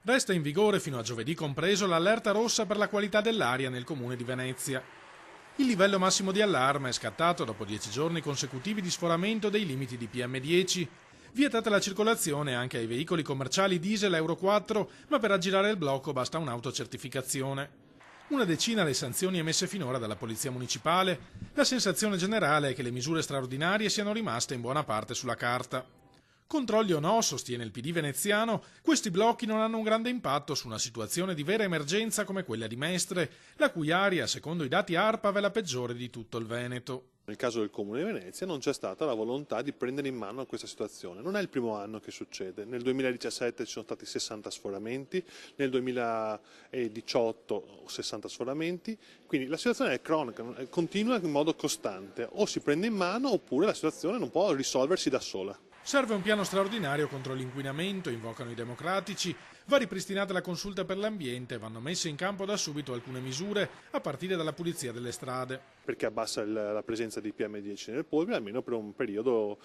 Resta in vigore fino a giovedì compreso l'allerta rossa per la qualità dell'aria nel comune di Venezia. Il livello massimo di allarme è scattato dopo 10 giorni consecutivi di sforamento dei limiti di PM10. Vietata la circolazione anche ai veicoli commerciali diesel Euro 4, ma per aggirare il blocco basta un'autocertificazione. Una decina le sanzioni emesse finora dalla Polizia Municipale. La sensazione generale è che le misure straordinarie siano rimaste in buona parte sulla carta. Controlli o no, sostiene il PD veneziano, questi blocchi non hanno un grande impatto su una situazione di vera emergenza come quella di Mestre, la cui area, secondo i dati ARPAV, è la peggiore di tutto il Veneto. Nel caso del Comune di Venezia non c'è stata la volontà di prendere in mano questa situazione. Non è il primo anno che succede. Nel 2017 ci sono stati 60 sforamenti, nel 2018 60 sforamenti, quindi la situazione è cronica, continua in modo costante. O si prende in mano oppure la situazione non può risolversi da sola. Serve un piano straordinario contro l'inquinamento, invocano i democratici, va ripristinata la consulta per l'ambiente e vanno messe in campo da subito alcune misure, a partire dalla pulizia delle strade. Perché abbassa la presenza di PM10 nel polvere almeno per un periodo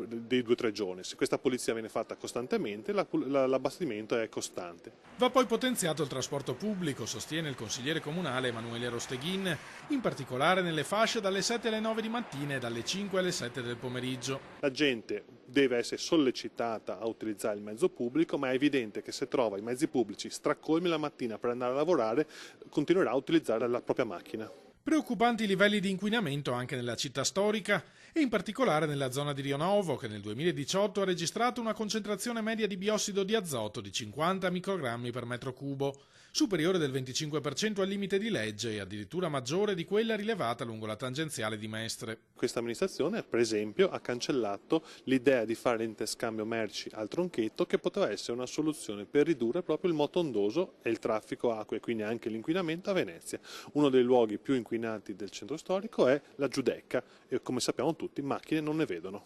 di 2 o 3 giorni. Se questa pulizia viene fatta costantemente, l'abbastimento è costante. Va poi potenziato il trasporto pubblico, sostiene il consigliere comunale Emanuele Rosteghin, in particolare nelle fasce dalle 7 alle 9 di mattina e dalle 5 alle 7 del pomeriggio. La gente deve essere sollecitata a utilizzare il mezzo pubblico, ma è evidente che se trova i mezzi pubblici stracolmi la mattina per andare a lavorare, continuerà a utilizzare la propria macchina. Preoccupanti i livelli di inquinamento anche nella città storica e in particolare nella zona di Rio Novo, che nel 2018 ha registrato una concentrazione media di biossido di azoto di 50 microgrammi per metro cubo, superiore del 25% al limite di legge e addirittura maggiore di quella rilevata lungo la tangenziale di Mestre. Questa amministrazione, per esempio, ha cancellato l'idea di fare l'interscambio merci al Tronchetto, che poteva essere una soluzione per ridurre proprio il moto ondoso e il traffico acqua e quindi anche l'inquinamento a Venezia. Uno dei luoghi più inquinati del centro storico è la Giudecca e come sappiamo tutti macchine non ne vedono.